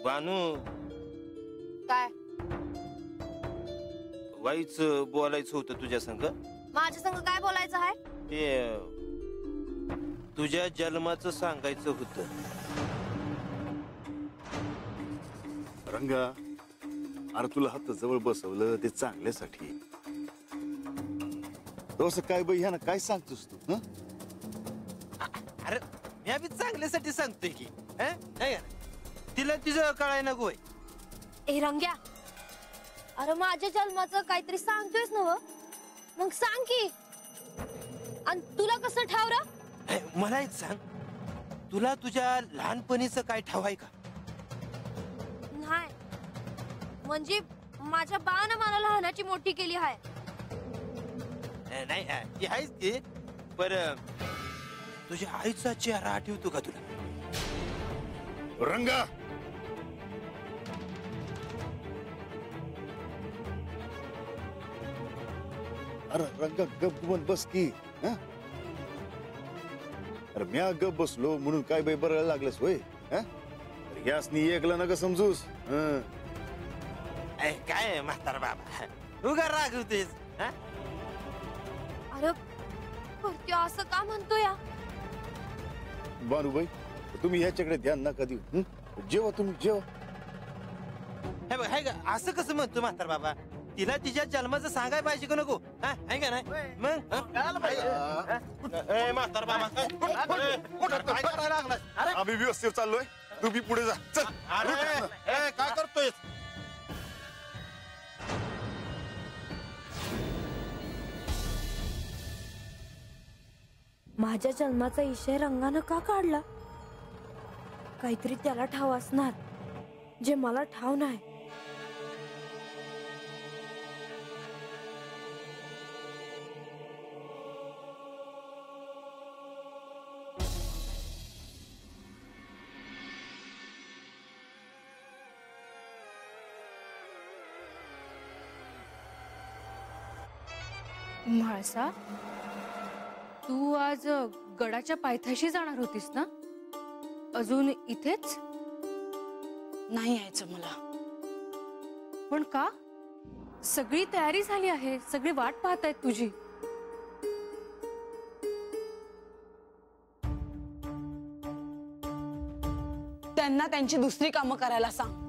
बानू काय वाईच बोलायचं होतं तुझ्या संग. माझ्या संग काय बोलायचं आहे? ते तुझ्या जन्माचं सांगायचं होतं. रंगा, अरे तुला हात जवळ बसवलं ते चांगल्यासाठी. तसं काय बाई ह्या ना काय सांगतोस तू? अरे मी बी चांगल्यासाठी सांगतोय की. तिला तिचं कळाय नको. ए रंग्या, अरे माझ्या जन्माचं काहीतरी सांगतोयस ना व? मग सांग की. आणि तुला कसं ठावलं? मला एक सांग, तुला तुझ्या लहानपणीचं काय ठाव आहे का? नाही, म्हणजे माझ्या बानं मला लहानाची मोठी केली आहे. नाही ती आहेच की, पर तुझ्या आईचा चेहरा आठवतो का तुला? रंगा, अरे रंगा गप गुमान बस की. अरे म्या गप बसलो म्हणून काय बाई बरं लागलंस होय? यासनी एकला नका समजूस. काय म्हातार बाबा, उगा रागवतेस? अरे पण त्यो असं का म्हणतो या? बानूबाई, तुम्ही ह्याच्याकडे ध्यान नका देऊ. जेवा तुम्ही जेवा. हे बघ, का असं कसं म्हणतो म्हातार बाबा? तिला तिच्या जन्माचं सांगायला पाहिजे का नको? आहे का नाही? मग म्हातार बाबा काय करायला लागला? आम्ही व्यवस्थित चाललोय, तुम्ही पुढे जा. चल. काय करतोय? माझ्या जन्माचा इशय रंगानं का काढला? काहीतरी त्याला ठाव असणार जे मला ठाव नाही. म्हाळसा, तू आज गडाच्या पायथ्याशी जाणार होतीस ना? अजून इथेच? नाही यायचं मला. पण का? सगळी तयारी झाली आहे, सगळी वाट पाहत आहेत तुझी. त्यांना त्यांची दुसरी कामं करायला सांग.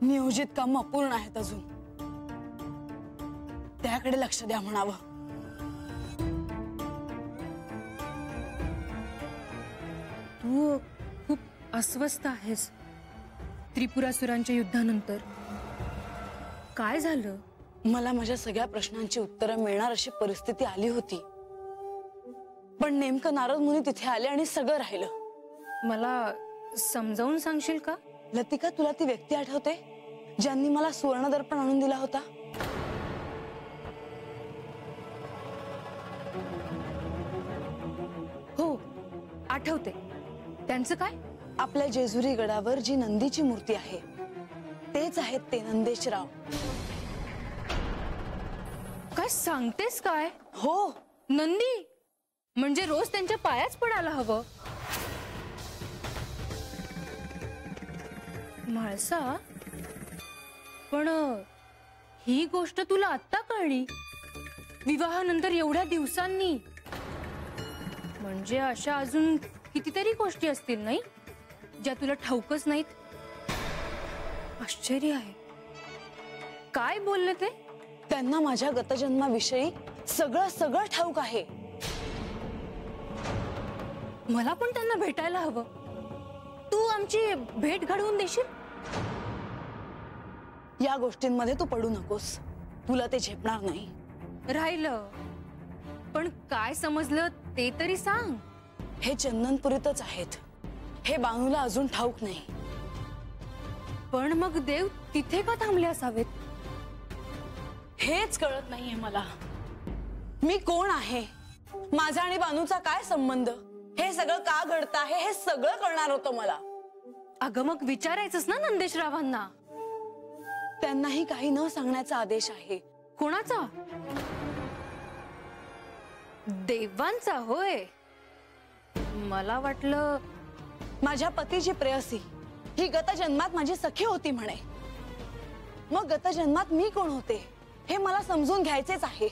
नियोजित कामं अपूर्ण आहेत अजून, त्याकडे लक्ष द्या म्हणावं. तू खूप अस्वस्थ आहेस. त्रिपुरासुरांच्या युद्धानंतर काय झालं? मला माझ्या सगळ्या प्रश्नांची उत्तरं मिळणार अशी परिस्थिती आली होती, पण नेमकं नारद मुनी तिथे आले आणि सगळं राहिलं. मला समजावून सांगशील का? लतिका, तुला ती व्यक्ती आठवते ज्यांनी मला सुवर्ण दर्पण आणून दिला होता? हो, आठवते. त्यांचं काय? आपल्या जेजुरी गडावर जी नंदीची मूर्ती आहे तेच आहेत ते नंदेशराव. काय सांगतेस काय? हो. नंदी म्हणजे रोज त्यांच्या पायाच पडायला हवं. म्हाळसा, पण ही गोष्ट तुला आत्ता कळली? विवाहानंतर एवढ्या दिवसांनी? म्हणजे अशा अजून कितीतरी गोष्टी असतील नाही ज्या तुला ठाऊकच नाहीत. आश्चर्य आहे. काय बोलले ते? त्यांना माझ्या गतजन्माविषयी सगळं ठाऊक आहे. मला पण त्यांना भेटायला हवं. तू आमची भेट घडवून देशील? या गोष्टींमध्ये तू पडू नकोस, तुला ते झेपणार नाही. राहिलं, पण काय समजलं ते तरी सांग. हे चंदनपुरीतच आहेत, हे बानूला अजून ठाऊक नाही. पण मग देव तिथे का थांबले असावेत? हेच कळत नाहीये मला. मी कोण आहे, माझा आणि बानूचा काय संबंध, हे सगळं का घडतं आहे हे सगळं कळणार होतं मला. अगं मग विचारायचंच ना नंदेशरावांना. त्यांनाही काही न सांगण्याचा आदेश आहे. कोणाचा? देवांचा होय. मला वाटलं माझ्या पतीची प्रेयसी ही गत जन्मात माझी सखी होती म्हणे. मग गत जन्मात मी कोण होते हे मला समजून घ्यायचेच आहे.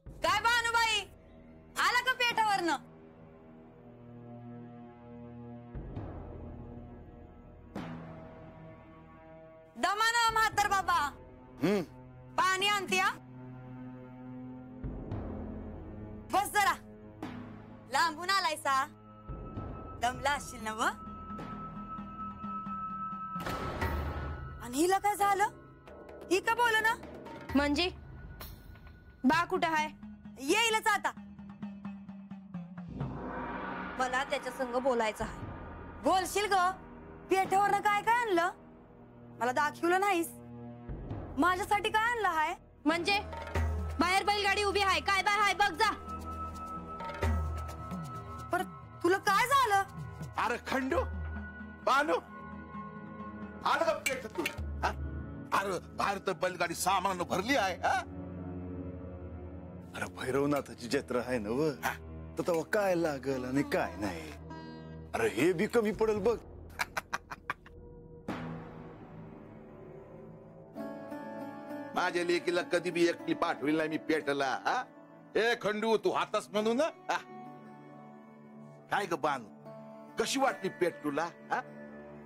काय भानुबाई, आला का पेठावरनं? दमाना म्हातार बाबा, पाणी आणते. बस जरा, लांबून आलायसा, दमला असशील ना व. आणि हिला काय झालं? ही का बोल ना? म्हणजे बा कुठं आहे? येईलच आता. मला त्याच्या संग बोलायचं आहे. बोलशील ग. पेठेवरनं काय काय आणलं मला दाखवलं नाहीस. माझ्यासाठी काय आणलं हाय? म्हणजे बाहेर बैलगाडी उभी आहे, काय बाय हाय बघ जा. पर तुला काय झालं? अरे खंडू, बानू, आलं का पेट तू? हा? अरे बाहेर तर बैलगाडी सामान भरली आहे. हा? अरे भैरवनाथाची जत्रा आहे ना व, तर तेव्हा काय लागल आणि काय नाही. अरे हे बी कमी पडेल बघ. माझ्या लेकीला कधी बी एकटी पाठविल नाही मी पेटला. हा? ए खंडू, तू हातास म्हणू ना. हा? काय ग बानू, कशी वाटली पेट तुला? हा?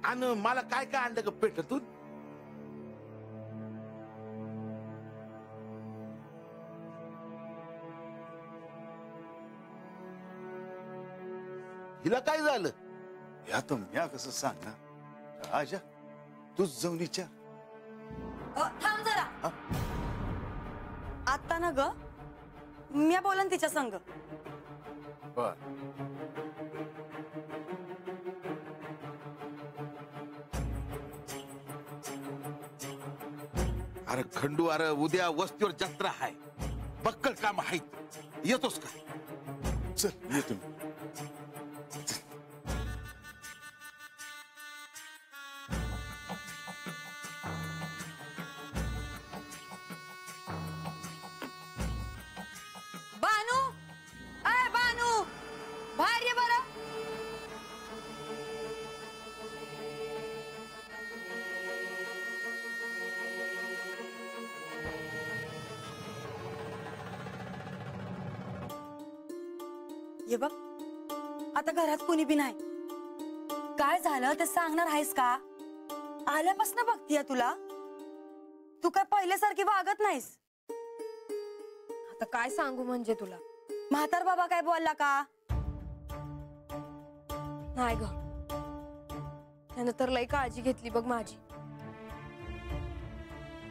आणि मला काय काय आणलं ग पेटातून? हिला काय झालं? या तर म्या कसं सांगणार. आजा तूच जाऊन विचार. थांब जरा. आता ना ग मी बोलन तिच्या संग. बर. अरे खंडू, अरे उद्या वस्तीवर जत्रा आहे, बक्कल काम आहेत, येतोस का? चल येतो. बानू, अय बानू, बाहेर ये बरं. ये बघ, आता घरात कोणी बी नाही. काय झालं ते सांगणार आहेस का? आल्यापासून बघतीये तुला. तू काय पहिल्यासारखी वागत नाहीस. आता काय सांगू म्हणजे तुला? म्हातार बाबा काय बोलला का? नाही ग, त्यानं तर लई काळजी घेतली बघ माझी.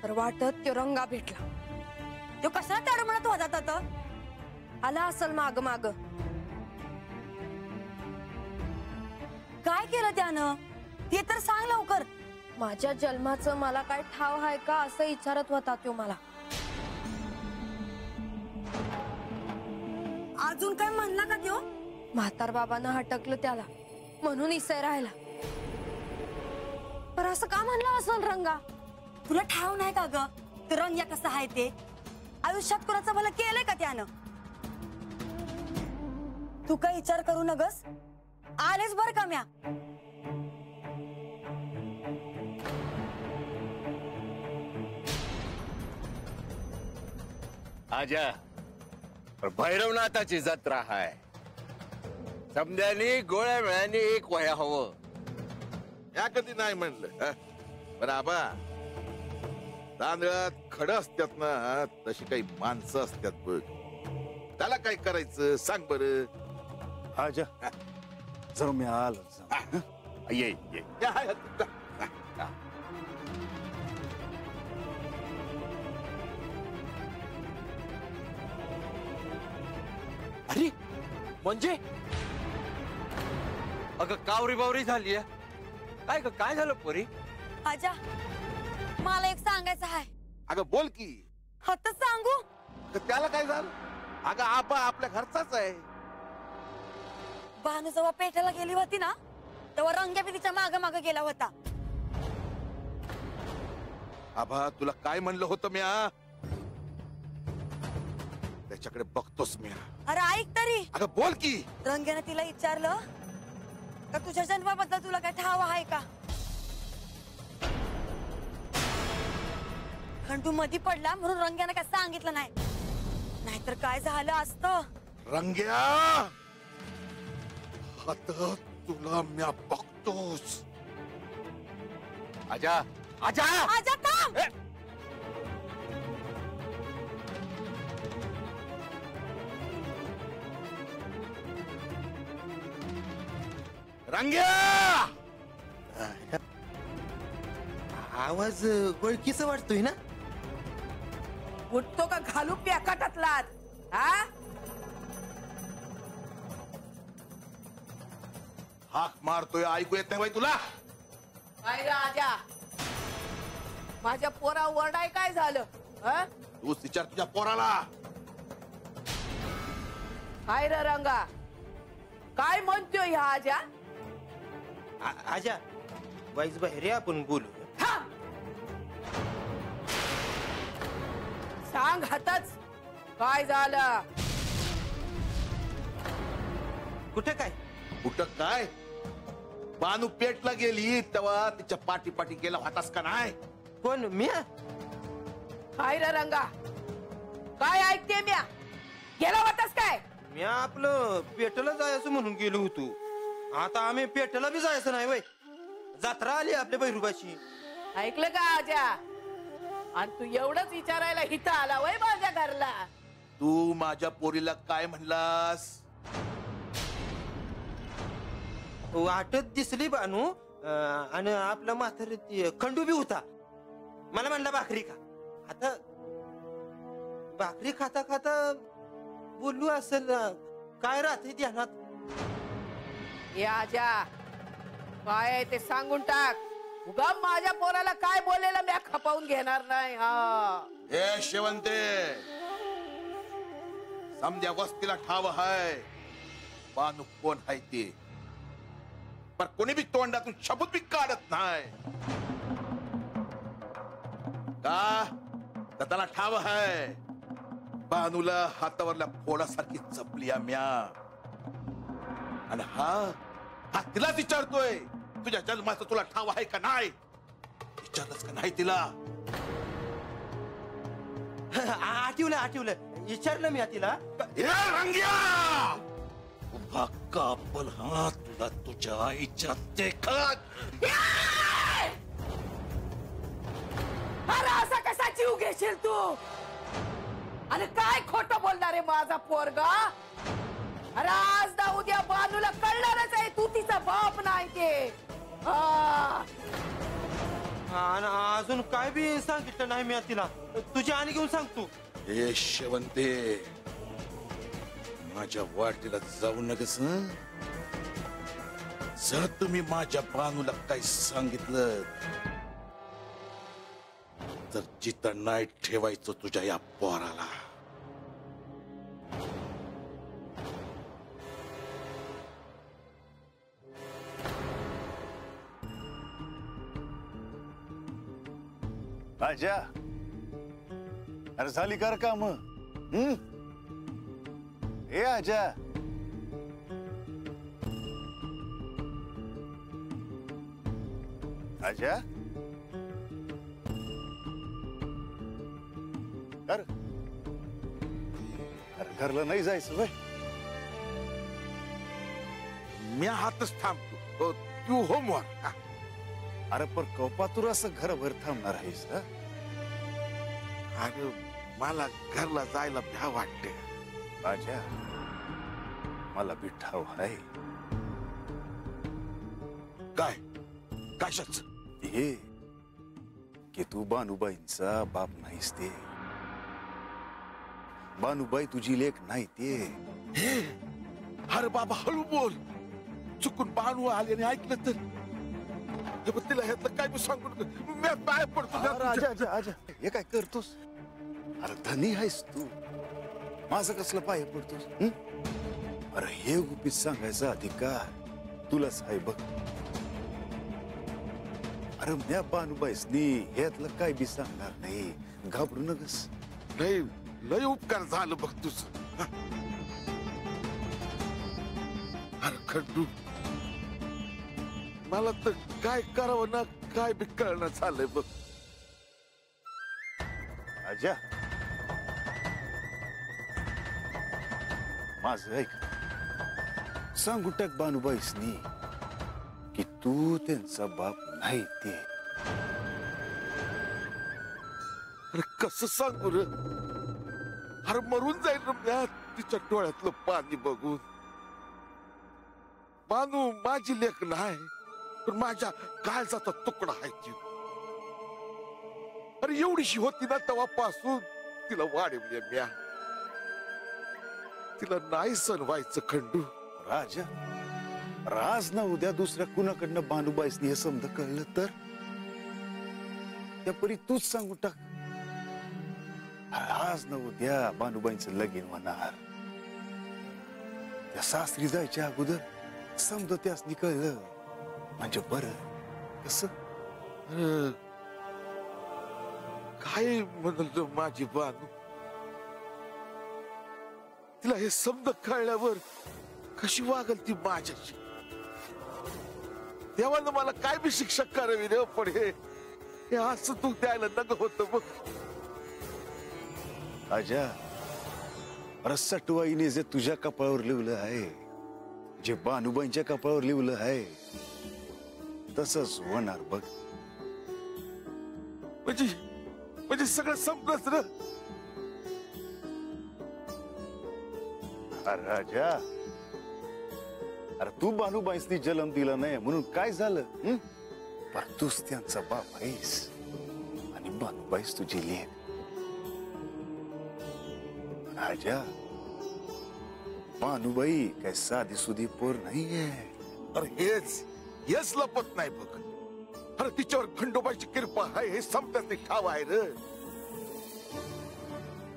तर वाटत तो रंगा भेटला. तो कशाला तेवढं म्हणत होता तर? आला असल माग माग. काय केलं त्यानं ते तर सांग लवकर. माझ्या जन्माचं मला काय ठाव आहे का असं विचारत होता तो मला. अजून काय म्हणला का त्यो? म्हातार बाबांना हटकलं त्याला म्हणून इसय राहिला. पर असं का म्हणलं असल रंगा? तुला ठाव नाही का ग तो रंग्या कसा आहे ते? आयुष्यात कुणाचं भलं केलंय का त्यानं? तू काय विचार करू नगस. आलेच बर का म्या. आजा, भैरवनाथाची जत्रा आहे. समद्यानी गोळ्या वेळाने एक वया हवं. या कधी नाही म्हणलं. हा? बरं आबा, तांदळात खड असतात ना तशी काही माणसं असतात बघ. त्याला काय करायचं सांग बरं. आजा जरा मी आलो. ये ये. या, या, अरे म्हणजे अगं कावरी बावरी झाली काय ग? काय झालं पोरी? आजा मला एक सांगायचं आहे. अगं बोल की. आता सांगू? तर त्याला काय झालं? अगं आबा आपल्या घरचाच आहे. बानू जेव्हा पेठाला गेली होती ना तेव्हा रंग्या बी तिच्या मागे मागे गेला होता. आबा तुला काय म्हणलं होतं म्या? त्याच्याकडे बघतोस म्या. अरे ऐक तरी, अगं बोल की. रंग्याने तिला विचारलं का तुझ्या जन्माबद्दल तुला काय ठाव आहे का? खंडू मधी पडला म्हणून रंग्याने काय सांगितलं नाही, नाहीतर काय झालं असतं. रंग्या आता तुला म्या बघतोस. आजा आजा आजा थांब. रंग्या आवाज ओळखीचा वाटतोय ना? उठतो का घालू प्याकाटातलात? हा हाक मारतोय ऐकू येत नाही बाई तुला? काय राजा, माझ्या पोरा वरडाय काय झालं? हा? तू विचार तुझ्या पोराला. काय रे रंगा, काय म्हणतोय ह्या आजा? आजा वाईज बाहेर आपण बोलू. थांब. सांग हातच काय झालं? कुठे काय? कुठं काय? बानू पेटला गेली तेव्हा तिच्या पाठी पाठी गेला होतास का नाही? कोण? मी? काय रे रंगा, काय ऐकते म्या? गेला होतास काय? मी आपलं पेटला जायचं म्हणून गेलो होतो. आता आम्ही पेटला बी जायचं नाही वय. जत्रा आली आपल्या बैरुबाची. ऐकलं का आजा? आणि तू एवढंच विचारायला इथं आला वय माझ्या घरला? तू माझ्या पोरीला काय म्हणलास? वाटत दिसली बानू आणि आपला म्हातार खंडू बी होता. मला म्हणला भाकरी खा. आता भाकरी खाता खाता बोलू असेल. काय राहते ध्यानात? ये आजा, काय आहे ते सांगून टाक. उगा माझ्या पोराला काय बोलेला मी खपावून घेणार नाही. हा हे शेवंते, समजा वस्तीला ठाव हाय बानू कोण हाय ते, पण कोणी बी तोंडातून शब्द बी काढत नाही का? तर त्याला ठाव हाय बानूला हातावरल्या फोडासारखी जपली म्या. आणि हा तिलाच विचारतोय तुझ्या जन्माचं तुला ठाव आहे का नाही? विचारलंच का नाही तिला? आठवलं विचारलं मी तिला. रंग्या उभा कापल हा तुला तुझ्या आईच्या देखत. अरे असा कसा जीव घेशील तू? आणि काय खोटं बोलणार आहे माझा पोरगा? अरे आज ना उद्या बानूला कळणारच आहे तू तिचा बाप नाही ते. आणि अजून काय बी सांगितलं नाही मी तिला. तुझी आणि घेऊन सांगतो. हे शेवंते, माझ्या वाटेला जाऊ नकस. जर तुम्ही माझ्या बानूला काही सांगितलं तर जिथं नाही ठेवायचं तुझ्या या पोराला. आजा, अरे झाली कर काम? ए आजा, आजा कर. अरे घरला नाही जायचं वय? मी हातच थांबतो. तू होमवर्क. अरे पण कपातूर असं घरभर थांबणार आहेस? अरे मला घरला जायला भ्या वाटते. आजा, मला बिठाव आहे. काय कशाच? हे की तू बानूबाईंचा बाप नाहीस ते. बानूबाई तुझी लेक नाही ते. अरे बाबा हळू बोल. चुकून बानू आले आणि ऐकलं तर तिला ह्यातलं काय सांगू नको. मी पाय पडतो. आजा आजा आजा, हे काय करतोस? अरे धनी आहेस तू, माझं कसलं पाय पडतोस? अरे हे गुपित सांगायचा अधिकार तुलाच आहे बघ. अरे म्या बानूबाईसनी ह्यातलं काय बी सांगणार नाही, घाबरू नकस. लय लय उपकार झालं बघ तुझं. अरे खंडू, मला तर काय करावं ना काय बी कळणं झालंय बघ. आजा, माझं ऐक, सांगू टाक बानूबाईसनी की तू त्यांचा बाप नाही ते. अरे कसं सांगू रे? अरे मरून जाईल ना म्या तिच्या डोळ्यातलं पाणी बघून. बानू माझी लेक नाही, पण माझ्या काळजाचा तुकडा आहे ती. अरे एवढीशी होती ना तेव्हापासून तिला वाढवली म्या. तिला नाही सण व्हायचं खंडू. राजा, राज ना उद्या दुसऱ्या कुणाकडनं बानूबाईसनी हे समज कळलं तर त्यापरी तूच सांगू टाक. आज ना उद्या बानूबाईंचं लगीन होणार. त्या सासरी जायच्या अगोदर समज त्यासनी कळलं म्हणजे बरं. कसं काय म्हणलं माझी बानू? तिला हे समज कळल्यावर कशी वागल ती माझ्याशी? देवानं मला काय बी शिक्षा करावी रे, पण हे असं तू द्यायला नग होत बघ. आजा, अरे सटवाईने जे तुझ्या कपाळावर लिवलं आहे, जे बानूबाईंच्या कपाळावर लिवलं आहे, तसंच होणार बघ. म्हणजे सगळं संपलंच र. अरे राजा, अरे तू बानूबाईसनी जन्म दिला नाही म्हणून काय झालं? पर तूच त्यांचा बाप आहेस आणि बानूबाईस तुझी लेक. राजा, बानूबाई काय साधी सुधी पोर नाहीये. अरे हेच लपत नाही बघ. अरे तिच्यावर खंडोबाची कृपा आहे हे समजत ठाव आहे र.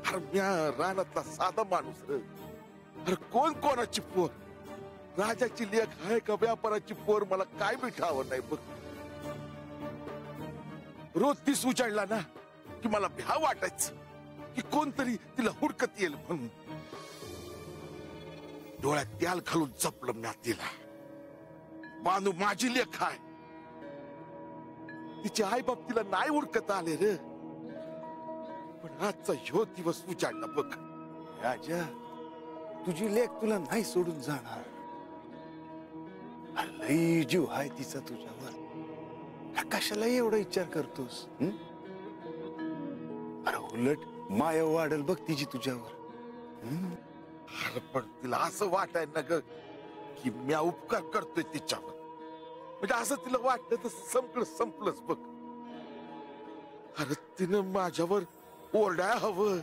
अरे म्या रानातला साधा माणूस र. अरे कोण कोणाची पोर, राजाची लेख आहे का व्यापाराची पोर, मला काय बी ठाव नाही बघ. रोज दिस उजाडला ना की मला भ्या वाटायचं की कोणतरी तिला हुडकत येईल म्हणून. डोळ्यात त्याल घालून जपलं म्या तिला. बानू माझी लेख आहे. तिचे आई बाप तिला नाही हुडकत आले रे. पण आजचा ह्यो दिवस उजाडला बघ. राजा, तुझी लेक तुला नाही सोडून जाणार. लई जीव आहे तिचा तुझ्यावर. कशाला एवढा विचार करतोस? अरे उलट माया वाढल बघ तिची तुझ्यावर. अरे पण तिला असं वाटाय ना ग की म्या उपकार करतोय तिच्यावर. म्हणजे असं तिला वाटलं तर संपलंच बघ. अरे तिनं माझ्यावर ओरडाय हवं,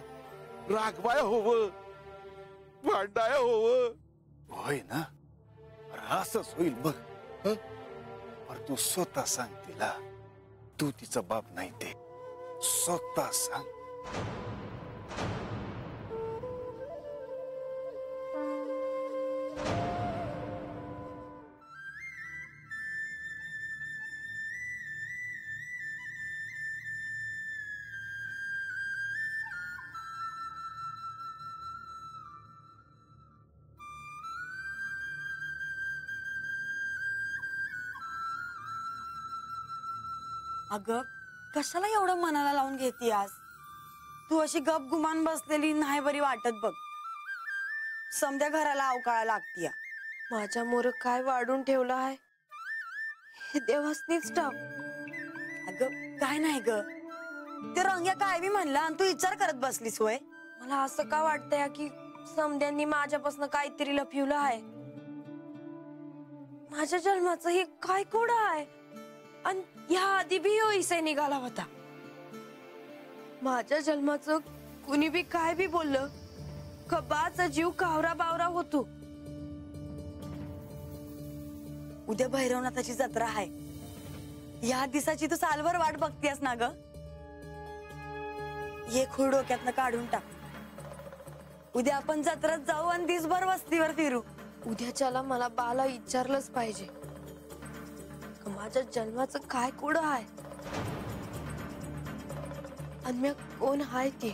रागवाय हवं, भांडाय हवं. होय ना? असंच होईल बघ. पर तू स्वतः सांग तिला, तू तिचा बाप नाही ते. स्वतः सांग. अगं कशाला एवढं मनाला लावून घेती आज? तू अशी गप गुमान बसलेली नाही बरी वाटत बघ. समद्या घराला अवकाळा लागतीय. माझ्या मोर काय वाढून ठेवलं आहे हे देवासनीच ठाव. अगं काय नाही ग, ते रंग्या काय बी म्हणला आणि तू विचार करत बसलीस होय. मला असं का वाटतंय की समद्यांनी माझ्यापासून काहीतरी लपवलं आहे. माझ्या जन्माचं हे काय कोड आहे आणि ह्या आधी बी हो इसे निघाला होता. माझ्या जन्माचं कुणी बी काय बी बोललं कबाचा जीव कावरा बावरा होतो. उद्या भैरवनाथाची जत्रा आहे. या दिवसाची तू सालभर वाट बघतीयस ना ग. ये खूळ डोक्यातनं काढून टाक. उद्या आपण जत्रात जाऊ आणि दिसभर वस्तीवर फिरू. उद्याच्याला मला बाला विचारलंच पाहिजे माझ्या जन्माचं काय कोड आहे. आणि मी कोण हाय ते